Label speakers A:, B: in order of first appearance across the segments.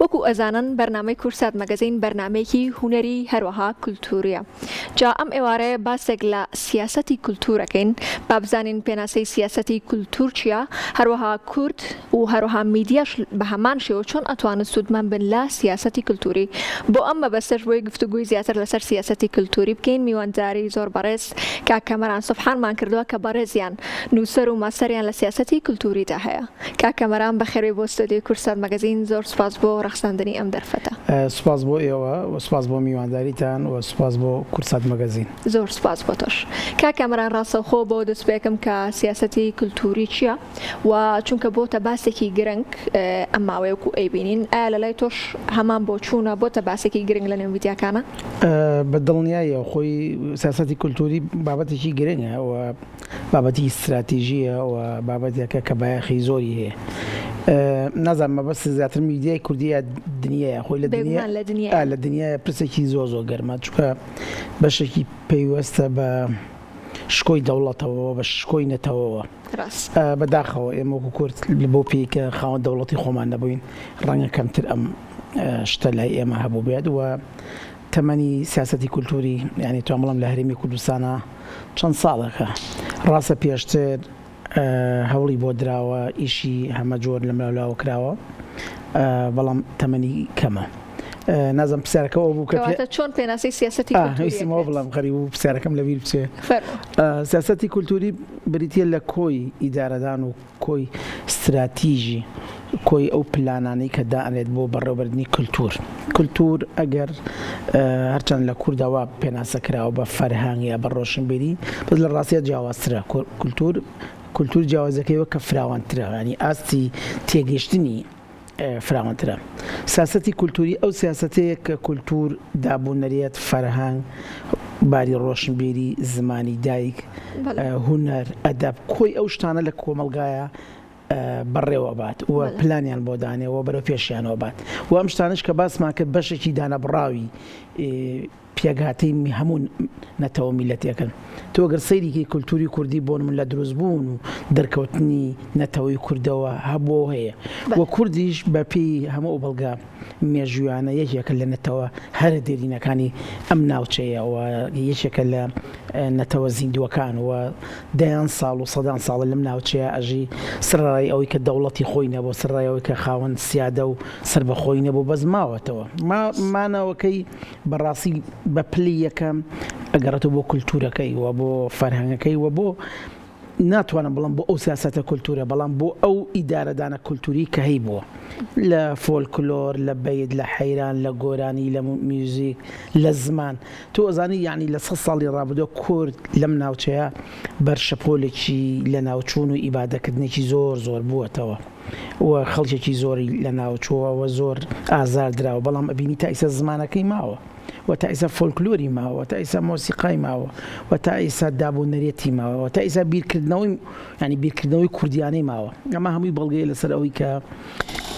A: وەکو ئەزانن بەرنامەی کورسات مەگەزین بەرنامەیەکی هونەری هەروەها کولتوریە. جا ئەم ئێوارەیە باسێک لە سیاسەتی کولتورەکەین، با بزانین پێناسەی سیاسەتی کولتور چییە، هەروەها کورد و هەروەها میدیاش بە هەمان شێوە چۆن ئەتوانن سوودمەند بن لە سیاسەتی کولتوری. بۆ ئەم مەبەستەش بۆی گفتوگوی زیاتر لەسەر سیاسەتی کولتوری بکەین. میوانداری زۆر بەڕێز کاکەمەران سوبحانمان کردووە کە بەڕێزیان نووسەر و ماسەریان لە سیاسەتی کولتوریدا هەیە. کاکەمەران بەخێرەوەی بۆ ستۆدیۆی کورسات مەگەزین، زۆر سوپاس بۆ ڕەخساندنی ئەم دەرفەتە.
B: سوپاس بۆ ئێوە و سوپاس بۆ میوانداریتان و سوپاس بۆ کورسات مەگەزین.
A: زۆر سوپاس بۆ تۆش. کاکەمەران ڕاستەوخۆ بۆ دەست بێکم کە سیاسەتی کولتوری چییە و چونکە بۆتە باسێکی گرنگ ئەم ماوەیەکو ئەیبینین، ئایا لە لای تۆش هەمان بۆ چوونە بۆتە باسێکی گرنگ لە نێو میدیاکانە؟
B: بە دڵنیایە خۆی سیاسەتی کولتوری بابەتێکی گرنگە و بابەتی استراتیژیە و بابەتێکە کە بایەخی زۆری هەیە. نازانم مەبەست زیاتر میدیای کوردی دنیاە خۆی لە دنیای پرسێکی زۆر گەرمە، چونکە بەشێکی پەیوەستە بە شکۆی دەوڵەتەوە بە شکۆی نەتەوەوە. بەداخەوە ئێمە وەکو کورد بۆ پێیکە خاوەن دەوڵەتی خۆمان نەبووین، ڕەنگە کەمتر ئەم شتە لای ئێمە هەبوو بێت و تەمەنی سیاسەتی کولتوری یعنی توان بڵێم لە هەرێمی کوردستانە چەند ساڵێکە. ڕاستە پێشتر هەوڵی بۆ دراوە، ئیشی هەمە جۆر لە مەلاولاوە کراوە، بەڵام تەمەنی کەمە. نازم پرسیارەکەەوە بوو کە
A: چۆن پێناسی سیاسەتی
B: کولتوریەوە بڵام غەریب و پرسیارەکەم لەبیر بچێ. سیاسەتی کولتوری بریتە لە کۆی ئیدارەدان و کۆی استراتیژی، کۆی ئەو پلانانەی کە دائەنێت بۆ بەڕێوەبردنی کولتور ئەگەر هەرچەند لە کوردەوە پێناسەکراوە بە فەرهەنگ یا بە ڕۆشنبیری، بەس لە ڕاستیە جیاوازترە. کولتور جیاوازەکەیەوە کە فراوانترە، ینی ئاستی تێگەیشتنی فراوانترە. سیاسەتی کولتوری ئەو سیاسەتەیە کە کولتور، دابوونەریەت، فەرهەنگ، باری ڕۆشنبیری، زمانی دایک، هونەر، ئەدەب، کۆی ئەو شتانە لە کۆمەلگایە بەڕێوە بات و پلانیان بۆ دانێەوە بەرەو پێشیانەوە بات و ئەم شتانش کە باسمان کرد بەشێکی دانەبڕاوی پێگاتەی هەموو نەتەوە میلەتەکەن. تۆ گەر سەیریکی کولتوری کوردی بۆ من لە دروستبوون و دەرکەوتنی نەتەوەی کوردەوە هەبوو هەیە و کوردیش بە پێی هەموو بەڵگا مێژویانە یەکێکە لە نەتەوە هەرە دێرینەکانی ئەم ناوچەیە و یەکێکە لە نەتەوە زیندوەکان و دەیان ساڵ و سەدان ساڵ لەم ناوچەیە ئەژی سڕای ئەوەی کە دەوڵەتی خۆی نەبوو، سڕایەوەی کە خاوەن سیادە و سربەخۆی نەبوو بەس ماوەتەوە. مانەوەکەی بەڕاستی بە پلی یەکەم ئەگەڕێتەوە بۆ کولتورەکەی و بۆ فەرهەنگەکەی و بۆ ناتوانم بڵم بۆ ئەو سیاسەتە کولتورە، بەڵام بۆ ئەو ئیدارەدانە کولتوری کە هەی بووە لە فۆلکلۆر، لە بەید، لە حەیران، لە گۆرانی، لە میوزیک، لە زمان. تۆ ئەزانی یعنی لە 100 ساڵی ڕابردووە کورد لەم ناوچەیە بەرشەپۆلێکی لە ناوچوون و ئیبادەکردنێکی زۆر بووەتەوە و خەڵکێکی زۆری لە ناوچووەوە زۆر ئازار دراوە، بەڵام ئەبینی تا ئیسە زمانەکەی ماوە و تا ئیسا فۆلکلۆری ماوە، تا ئیسا مۆسیقای ماوە و تا ئیسا دابوونەرێتی ماوە و تا ئیسا بیرکردنەوەی ینی بیرکردنەوەی کوردیانەی ماوە. ئەمە هەمووی بەڵگەیە لەسەر ئەوەی کە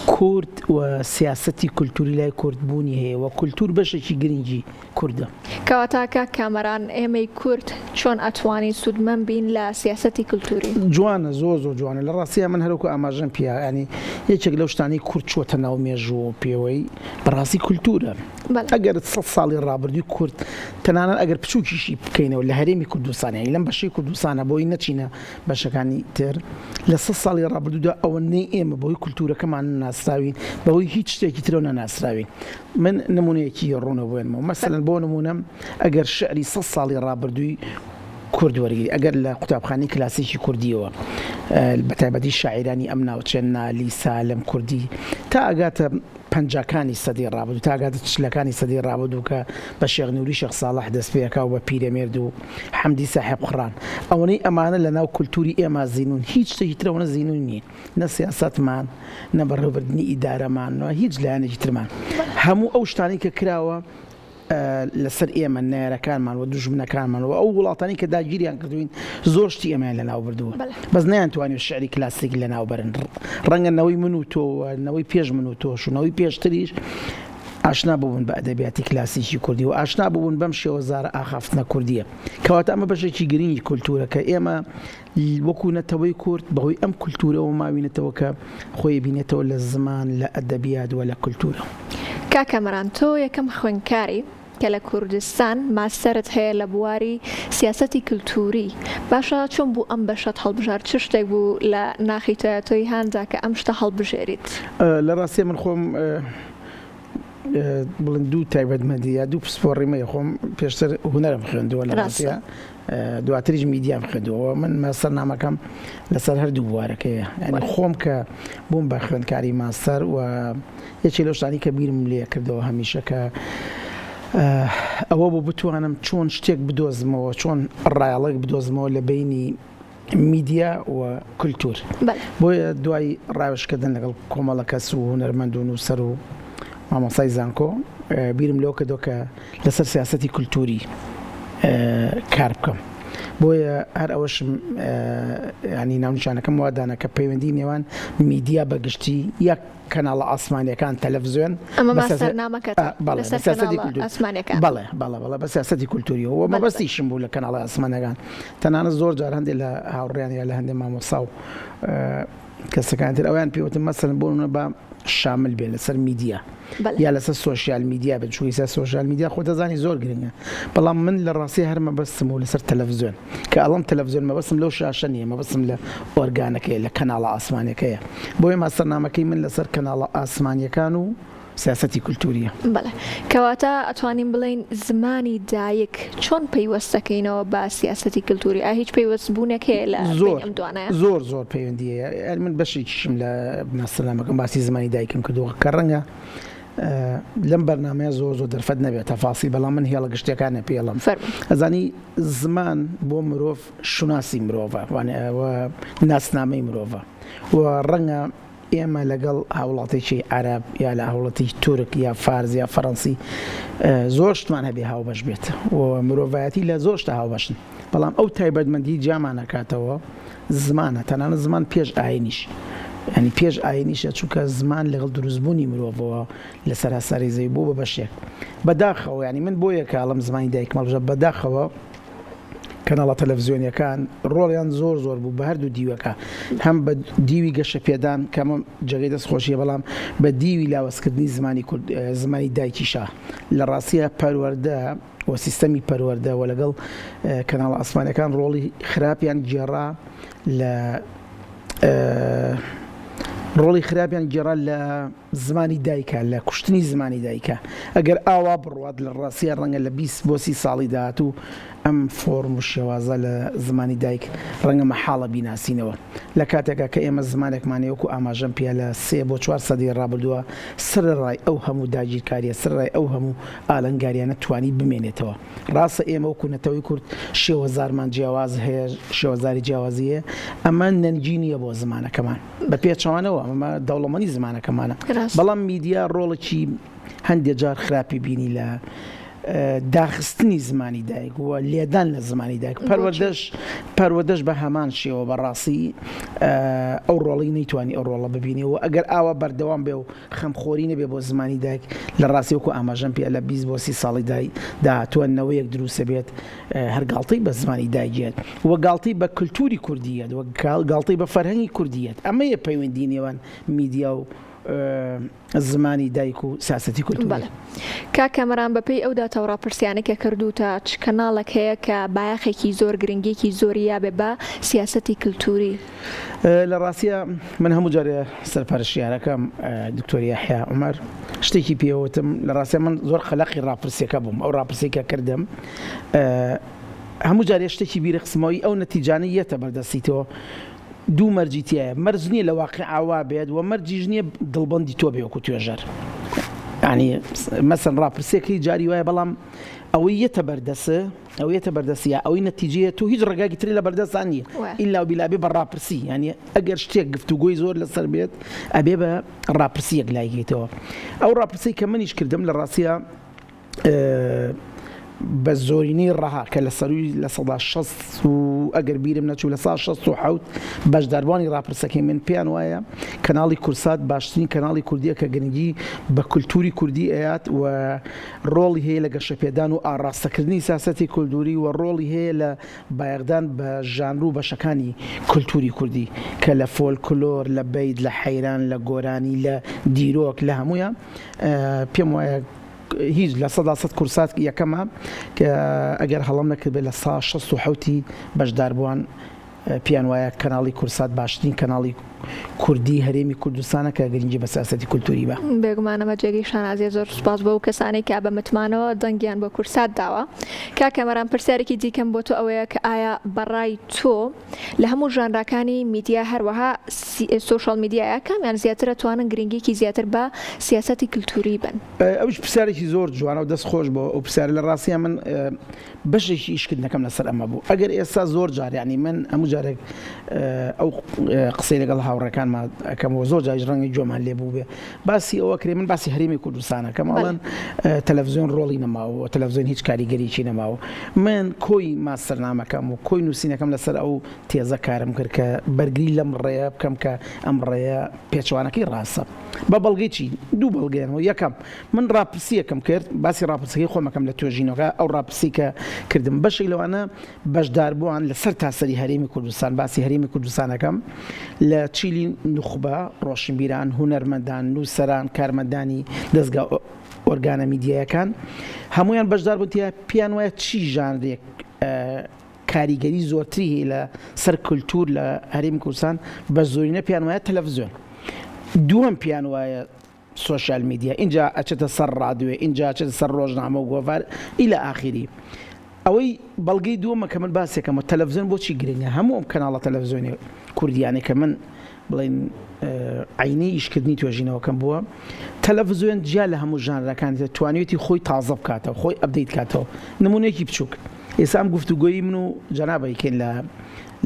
B: کورد و سیاسەتی کولتوری لای کوردبوونی هەیە و کولتور بەشێکی گرنگی کوردە.
A: کەواتاکە کامەران ئێمەی کورد چۆن ئەتوانین سوودمەند بین لە سیاسەتی کولتوری؟
B: جوانە، زۆر جوانە. لە ڕاستیە من هەروکو ئاماژەم پێ، ینی یەکێک لەو شتانی کورد چووەتە ناو مێژووە پێوەی بەڕاستی کولتورە. ئەگەر 100 ساڵی ڕابردووی کورد تەنانەت ئەگەر بچووکیشی بکەینەوە لە هەرێمی کوردستانە، لەم بەشەی کوردستانە بۆی نەچینە بەشەکانی تر، لە 100 ساڵی ڕابردوودا ئەوەنەی ئێمە بۆی کولتورەکەمان ناسراوین، بەوەی هیچ شتێکی ترەوە نەناسراوین. من نمونەیەکی ڕوونە بێنمەوە. مەسەلەن بۆ نمونە ئەگەر شعری 100 ساڵی ڕابردووی کورد وەرگری، ئەگەر لە قوتابخانەی کلاسیکی کوردیەوە بەتایبەتی شاعیرانی ئەم ناوچە نالی، سالم، کوردی تا ئەگاتە پەنجاکانی سەدەی ڕابردوو، تا ئەگاتە چلەکانی سەدەی ڕابردوو کە بە شێخ نووری شێخ ساڵح دەست پێکا و بە پیرەمێرد و حەمدی ساحێب قڕان، ئەوەی ئەمانە لە ناو کولتوری ئێمە زینون، هیچ شتێکی ترەوە زینون نیە، نە سیاسەتمان، نە بەڕێوەبردنی ئیدارەمان، هیچ لایەنێکی ترمان. هەموو ئەو شتانی کە کراوە لەسەر ئێمە نایەرەکانمان و دوژمنەکانمان و ئەو وڵاتانی کە داگیریان کردوین زۆر شتی ئێمەیان لە ناو بردووە، بەس نەیانتوانێت شعری کلاسیک لە ناو بەرن. ڕەنگە نەوەی من و تۆ، نەوەی پێش من و تۆش و نەوەی پێشتریش ئاشنا بوون بە ئەدەبیاتی کلاسیکی کوردی و ئاشنا بوون بەم شێوەزارە ئاخافتنە کوردیە کەواتە ئەمە بەشێکی گرنگی کولتورەکە ئێمە وەکو نەتەوەی کورد بەهۆی ئەم کولتورەوە ماوینێتەوە کە خۆی بینێتەوە لە زمان لە ئەدەبیات و لە کولتورە.
A: کاکەمەران تۆ یەکەم خوێندکاری کە لە کوردستان ماستەرت هەیە لە بواری سیاسەتی کولتوری باشە چۆن بوو ئەم بەشەت هەڵبژار چ شتێک بوو لە ناخی تۆی هاندا کە ئەم شتە هەڵبژێریت؟
B: لە ڕاستی من خۆم بڵند دوو تایبەتمەندی دوو پسپۆڕیمە خۆم پێشتر هونەرم خوێندووە لە ڕاستیە دواتریش میدیام خوێندووە من ماستەر نامەکەم لەسەر هەردوو بوارەکەیە ینی خۆم کە بووم بە خوێندکاری ماستەر و یەکێ لەو شتانی کە بیرم لێ کردەوە هەمیشە کە ئەوە بۆ بتوانم چۆن شتێک بدۆزمەوە چۆن ڕایەڵێک بدۆزمەوە لە بینی میدیا و کولتور بۆیە دوای ڕاوێژکردن لەگەڵ کۆمەڵە کەس و هونەرمەند و نووسەر و مامۆستای زانکۆ بیرم لەوە کردەوە کە لەسەر سیاسەتی کولتوری کار بکەم بۆیە هەر ئەوەشم ینی ناونیشانەکەم وادانە کە پەیوەندی نێوان میدیا بەگشتی یەک کەناڵە ئاسمانیەکان تەلەڤیزیۆن بەڵێ بە سیاسەتی کولتوریەوە و مەبەستیشم بوو لە کەناڵە ئاسمانەکان تەنانەت زۆر جار هەندێک لە هاوڕێیان یا لە هەندێک مامۆستا و کەسەکانتر ئەویان پێوتم مەسەلەن بۆ بە شامل بێ لەسەر میدیا یا لەسەر سۆشیال میدیا بێت چونکە سۆشیال میدیا خۆ دەزانی زۆر گرنگە بەڵام من لە ڕاستی هەر مەبەستم و لەسەر تەلەڤیزیۆن کە ئەڵەم تەلەڤیزیۆن مەبەستم لەو شاشە نییە مەبەستم لە ئۆرگانەکەیە لە کەناڵە ئاسمانیەکەیە بۆیە ماستەرنامەکەی من لەسەر کەناڵە ئاسمانیەکان و سیاسەتی کولتوریە.
A: بەڵێ کەواتە ئەتوانین بڵین زمانی دایک چۆن پەیوەستەکەینەوە بە سیاسەتی کولتوری هیچ پەیوەستبوونێک هەیە لە ئەم دوانەیە؟
B: زۆر پەیوەندیە من بەشێکیشم لە ماستەرنامەکەم باسی زمانی دایکم کردووە کە ڕەنگە لەم بەرنامەیە زۆر دەرفەت نەبێت تەفاسی بەڵام من هێڵە گشتەکانە پێڵم ئەزانی زمان بۆ مرۆڤ شوناسی مرۆڤە ناسنامەی مرۆڤە و ڕەنگە ئێمە لەگەڵ هاوڵاتێکی عەرەب یا لە هاوڵاتی تورک یا فارس یا فەڕەنسی زۆر شتمان هەبێ هاوبەش بێت و مرۆڤایەتی لە زۆر شتە هاوبەشن بەڵام ئەو تایبەتمەندی جامان نەکاتەوە زمانە تەنانەت زمان پێش ئاینیش ینی پێش ئاینیشە چونکە زمان لەگەڵ دروستبوونی مرۆڤەوە لە سەراسەری زەوی بوو بە بەشێک بەداخەوە ینی من بۆیە کاڵم زمانی دایکمەڵژە بەداخەوە کەناڵە تەلەڤیزیۆنیەکان ڕۆڵیان زۆر بوو بە هەردوو دیوەکە هەم بە دیوی گەشە پێدان کەمە جێگەی دەستخۆشیە بەڵام بە دیوی لاوەزکردنی زمانی دایکیشە لە ڕاستیە پەروەردە و سیستەمی پەروەردە و لەگەڵ کەناڵە ئاسمانیەکان ڕۆڵی خراپیان گێڕا لە ڕۆڵی خراپیان گێڕا لە زمانی دایکە لە کوشتنی زمانی دایکە ئەگەر ئاوا بڕوات لە ڕاستیە ڕەنگە لە 20 بۆ 30 ساڵی داهاتوو ئەم فۆرم و شێوازە لە زمانی دایک ڕەنگە مەحاڵە بیناسینەوە لە کاتێکە کە ئێمە زمانێکمانەیە وەکو ئاماژەم پێ لە 3 بۆ 4 سەدەی ڕابردووە سەرڕای ئەو هەموو داگیرکاریە سەرڕای ئەو هەموو ئالەنگاریانە توانی بمێنێتەوە ڕاستە ئێمە وەکو نەتەوەی کورد شێوەزارمان جیاواز هەیە شێوەزاری جیاوازی هەیە ئەمە نەنگی نییە بۆ زمانەکەمان بە پێچەوانەوە ئەمە دەوڵەمەندی زمانەکەمانە بەڵام میدیا ڕۆڵێکی هەندێک جار خراپی بینی لە داخستنی زمانی دایک و لێدان لە زمانی دایک پەروەردەش بە هەمان شێوە بەڕاستی ئەو ڕۆڵی نەیتوانی ئەو ڕۆڵە ببینی و ئەگەر ئاوا بەردەوام بێ و خەمخۆری نەبێ بۆ زمانی دایک لە ڕاستی وەکو ئاماژەم پێ لە 20 بۆ 30 ساڵی داهاتووە نەوەیەک دروستە بێت هەر گاڵتەی بە زمانی دایکێت و گاڵتەی بە کولتوری کوردیەت و گاڵتەی بە فەرهەنگی کوردیەت ئەمەیە پەیوەندی نێوان میدیا و زمانی دایک و سیاسەتی کولتوری.
A: کاکەمەران بەپێی ئەو داتەوڕاپرسیانێکە کردوتە چ کەناڵێک هەیە کە بایەخێکی زۆر گرنگێکی زۆری یابێ بە سیاسەتی کولتوری؟
B: لە ڕاستیە من هەموو جارێ سەرپەرشتیارەکەم دکتۆر یاحیا عومەر شتێکی پێوتم لە ڕاستیە من زۆر خەلەقی ڕاپرسیەکە بووم ئەو ڕاپرسیەکە کردم هەموو جارێ شتێکی بیرەخسمەوەی ئەو نەتیجانەی یەتە بەردەستیتەوە دوو مەرجیتیایە مەرج نییە لە واقعاوا بێت و مەرجیش نییە دڵبەندی تۆ بێ وەکو توێژەر ینی مەسەن ڕاپرسێکی جاری وایە بەڵام ئەوەی یەتە بەردەسیە ئەوەی نەتیجەیە تو هیچ ڕێگاکی تری لە بەردەستان نییە ئیلا و بیلابێ بە ڕاپرسی ینی ئەگەر شتێک گفتوگۆی زۆر لەسەر بێت ئەبێ بە ڕاپرسیەک لایگەیتەوە ئەو ڕاپرسی کە منیش کردم لە ڕاستیە بە زۆرینەی ڕەها کە لە سەروی لە سەدا 60 و ئەگەر بیرم نەچوو لە سا 67 بەشداربوانی ڕاپرسەکەی من پێیان وایە کەناڵی کورسات باشترین کەناڵی کوردیە کە گرنگی بە کولتوری کوردی ئەیات و ڕۆڵی هەیە لە گەشەپێدان و ئاڕاستەکردنی سیاسەتی کولتوری و ڕۆڵی هەیە لە بایەخدان بە ژانر و بەشەکانی کولتوری کوردی کە لە فۆلکلۆر لە بەید لە حەیران لە گۆرانی لە دیرۆک لە هەموویە پێم وایە هیچ لە سەدا سەد کورسات یەکەمە کە ئەگەر هەڵام نەکرد بێت لە سا 67 بەشداربووان پیان وایە کەناڵی کورسات باشترین کەناڵی کوردی هەرێمی کوردستانە کە گرنگی بە سیاسەتی کولتوری بە
A: بێگومانەمە جێگەی شانازیە زۆر سوپاس بۆ و کەسانی کە بە متمانەوە دەنگیان بۆ کورسات داوە کاکەمەران پرسیارێکی دیکەم بۆ تۆ ئەوەیە کە ئایا بەڕای تۆ لە هەموو ژانراکانی میدیا هەروەها سۆشال میدیایە کامیان زیاترە توانن گرنگیکی زیاتر بە سیاسەتی کولتوری بن
B: ئەوش پرسیارێکی زۆر جوانە و دەست خۆش بۆ ئەو پرسیارە لە ڕاستیە من بەشێکی ئیشکردنەکەم لەسەر ئەمە بوو ئەگەر ئێستا زۆر جار یعنی من هەموو جارێک ئەو قسەی لەگەڵ هاوڕەکانمان ئەەکەمەوە زۆر جای ڕەنگی جۆمان لێ بوو بێ باسی ئەوە کرێ من باسی هەرێمی کوردستانە کە ماڵەن تەلەڤیزیۆن ڕۆڵی نەماوە تەلەڤیزیۆن هیچ کاریگەریی نەماوە من کۆی ماستەرنامەکەم و کۆی نووسینەکەم لەسەر ئەو تێزە کارم کرد کە بەرگری لەم ڕێیە بکەم کە ئەم ڕێیە پێچوانەکەی ڕاستە بە بەڵگەی چی دوو بەڵگەیەنەوە یەکەم من ڕاپرسیەکەم کرد باسی ڕاپرسەکەی خۆمەکەم لە توێژینەوەکە ئەو ڕاپرسی کە کردم بەشێک لەوانە بەشداربووان لەسەر تاسەری هەرێمی کوردستان باسی هەرێمی کوردستانەکەم لە چیلی نوخبە ڕۆشنبیران هونەرمەندان نووسەران کارمەندانی دەستگا ئۆرگانە میدیایەکان هەمویان بەشدار بووتە پیان وایە چی ژانرێک کاریگەری زۆرتری هەیە لە سەر کولتور لە هەرێمی کوردستان بە زۆرینە پیان وایە تەلەڤیزیۆن دووەم پیان وایە سوشال میدیا اینجا ئەچێتە سەر ڕادیۆ اینجا ئەچێتە سەر ڕۆژنامە و گۆڤار ئیلە ئاخری ئەوەی بەڵگەی دووەمە کە من باسێکەمە تەلەڤیزیۆن بۆچی گرنگە هەموو ئەم کەناڵە تەلەڤیزیۆنی کوردیانەی کە من بڵێن عینی ئیشکردنی توێژینەوەکەم بووە تەلەڤیزیۆن جیا لە هەموو ژانرەکانی توانێتی خۆی تازە بکاتەوە خۆی ئەپدەیت کاتەوە نمونەیەکی بچووک ئێستا ئەم گفتوگۆیی من و جەنابەیکەین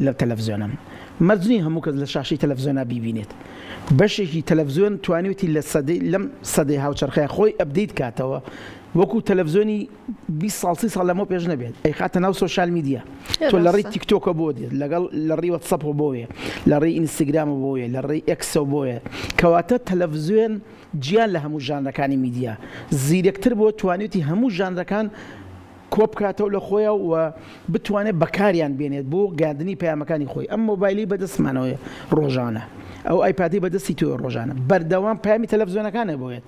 B: لە تەلەڤیزیۆنم مەرجنی هەموو کەس لە شاشەی تەلەڤیزیۆنا بیبینێت بەشێکی تەلەڤیزیۆن توانێتی لەم سەدەی هاوچەرخەیە خۆی ئەپدەیت کاتەوە وەکو تەلەڤیزیۆنی 20 ساڵ 30 ساڵ لەمە پێش نەبێت ئەی خاتە ناو سۆشال میدیا تۆ لە ڕێی تیکتۆکە بۆ دێت لەگەڵ لە ڕێی وەتسەپەوە بۆیە لە ڕێی ئینستاگرامە بۆیە لە ڕێی ئێکسەوە بۆیە کەواتە تەلەڤیزیۆن گیان لە هەموو ژانرەکانی میدیا زیرەکتر بۆ توانێتی هەموو ژانرەکان کۆ بکاتەوە لە خۆیە و بتوانێت بەکاریان بێنێت بۆ گاندنی پەیامەکانی خۆی ئەم مۆبایلی بەدەستمانەوەی ڕۆژانە ئەو ئایپادی بەدەستی تۆ ڕۆژانە بەردەوام پامی تەلەڤیزیۆنەکانە بۆیێت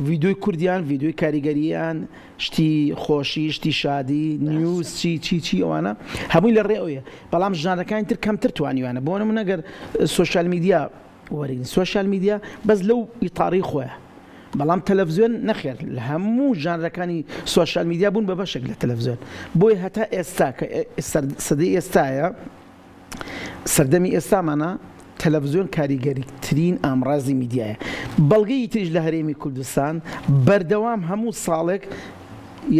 B: ڤیدیۆی کوردیان ڤیدیۆی کاریگەریان شتی خۆشی شتی شادی نیوز چی ئەوانە هەمووی لە ڕێەوەیە بەڵام ژانرەکانی تر کەمتر توانیوانە بۆ نمونە ئەگەر سۆشال میدیا وەرین سۆشال میدیا بەس لەو ئیتاری خۆیە بەڵام تەلەڤیزیۆن نەخێر لە هەموو ژانرەکانی سۆشال میدیا بوون بە بەشێک لە تەلەڤیزیۆن بۆی هەتا ئێستا کە سەدەی ئێستایە سەردەمی ئێستامانە تەلەڤیزیۆن کاریگەریترین ئامڕازی میدیایە بەڵگەی تریش لە هەرێمی کوردستان بەردەوام هەموو ساڵێک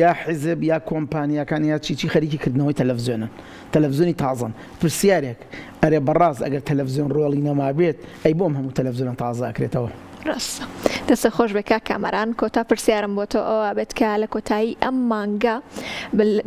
B: یا حیزب یا کۆمپانیاکان یا چی خەریکی کردنەوەی تەلەڤیزیۆنن تەلەڤیزیۆنی تازەن پرسیارێک ئەرێ بەڕاست ئەگەر تەلەڤیزیۆن ڕۆڵی نەمابێت ئەی بۆم هەموو تەلەڤیزیۆن تازە ئەکرێتەوە
A: ڕاستە دەستە خۆش بێ کامەران کۆتا پرسیارم بۆ تۆ ئەوە بێت کە لە کۆتایی ئەم مانگە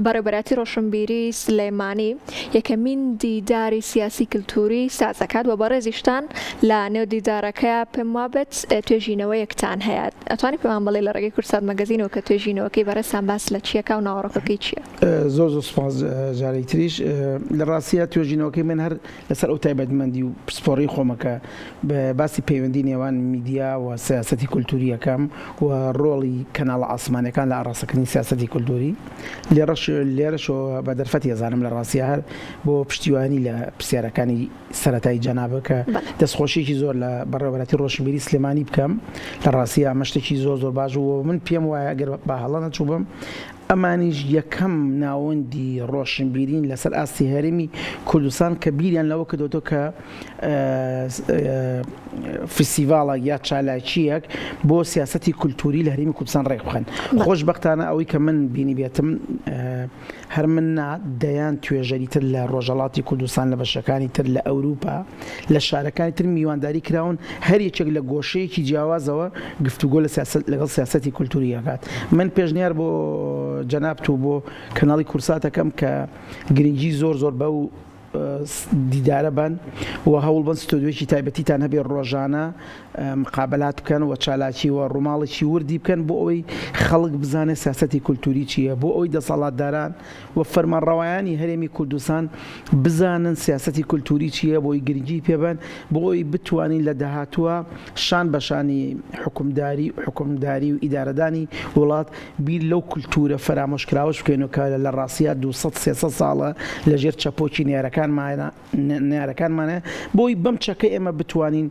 A: بەڕێوەبەراتی ڕۆشنبیری سلەیمانی یەکەمین دیداری سیاسی کلتوری سازەکات و بەڕێزیشتان لە نێو دیدارەکە پێم وابێت توێژینەوە یەکتان هەیە ئەتوانی پێمان بڵێ لە ڕێگەی کورسات مەگەزینەوە کە توێژینەوەکەی بەڕێستان باس لە چیەکە و ناوەڕۆکەکەی چییە
B: زۆر سوپاس جارێکی تریش لە ڕاستیە توێژینەوەکەی من هەر لەسەر ئەو تایبەتمەندی و پسپۆڕی خۆمەکە باسی پەیوەندی نێوان میدیا و سیاسەتی کولتوریەکەم و ڕۆڵی کەناڵە ئاسمانەکان لە ئاڕاستەکردنی سیاسەتی کولتوری لێرەشەوە بە دەرفەتی ئەزانم لە ڕاستیە هەر بۆ پشتیوانی لە پرسیارەکانی سەرەتایی جەنابە کە دەستخۆشیێکی زۆر لە بەڕێوەبەراتی ڕۆشنبیری سلێمانی بکەم لە ڕاستیە ئەمە شتێکی زۆر باش و من پێم وایە ئەگەر بە هەڵە نەچوو بم ئەمانیش یەکەم ناوەندی ڕۆشنبیرین لەسەر ئاستی هەرێمی کوردستان کە بیریان لەوە کردوتۆ کە فستیڤاڵە یا چالاکیەک بۆ سیاسەتی کولتوری لە هەرێمی کوردستان ڕێک بخەن خۆشبەختانە ئەوەی کە من بینی بێتم هەر من دەیان توێژەری تر لە ڕۆژهەڵاتی کوردستان لە بەشەکانی تر لە ئەوروپا لە شارەکانی تر میوانداری کراون هەر یەکێک لە گۆشەیەکی جیاوازەوە گفتوگۆ لەگەڵ سیاسەتی کولتوری ئەکات من پێشنیار بۆ جەنابتوو بۆ کەناڵی کورساتەکەم کە گرنگی زۆر بە و دیدارە بن و هەوڵ بن ستۆدیۆیەکی تایبەتیتان هەبێ ڕۆژانە مقابلات بکەن و چالاکی و ڕووماڵێکی وردی بکەن بۆ ئەوەی خەڵک بزانێت سیاسەتی کولتوری چییە، بۆ ئەوەی دەسەڵاتداران و فەرمانڕەوایانی هەرێمی کوردستان بزانن سیاسەتی کولتوری چییە، بۆی گرنگی پێبن، بۆ ئەوی بتوانین لە داهاتووە شان بەشانی حکومداری و ئیدارەدانی وڵات بیر لەو کولتورە فەرامۆشکراوەش بکەینەوە کە لە ڕاستیە 200-300 ساڵە لەژێر چەپۆکی نێرەکانمانە بۆی بەم چەکە ئێمە بتوانین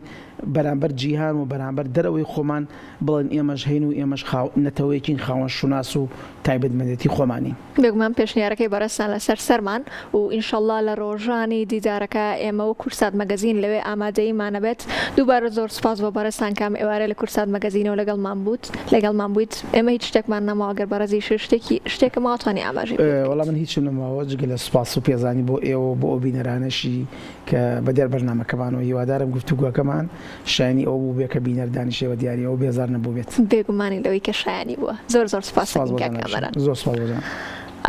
B: بەرامبەر جیهان و بەرامبەر دەرەوەی خۆمان بڵێن ئێمەش هەین و ئێمەش نەتەوەیەکین خاوەن شوناس و تایبەتمەندێتی خۆمانی.
A: بێگومان پێشنیارەکەی بەڕێستان لەسەر سەرمان و ئینشەڵڵا لە ڕۆژانی دیدارەکە ئێمە و کورسات مەگەزین لەوێ ئامادەیمانە بێت. دووبارە زۆر سپاس بۆ بەڕێستان کام ئێوارە لە کورسات مەگەزینەوە لەگەڵمان بوویت. ئێمە هیچ شتێکمان نەماوە گەر بەڕێزی شتێکە ماوەتوانی ئاماژی.
B: وەڵام من هیچم نەماوە جگە لە سوپاس و پێزانی بۆ ئێوە بۆ ئەو بینەرانەشی کە بەدیار بەرنامەکەمانەوە هیوادارم گفتوگوەکەمان شایانی ئەو بوو بێ کە بینەردانیشەوە دیاریەوە بێزار نەبوو بێت.
A: بێگومانی لەوەی کە شایانی بووە. زۆر سپاس.
B: زۆر سپاس.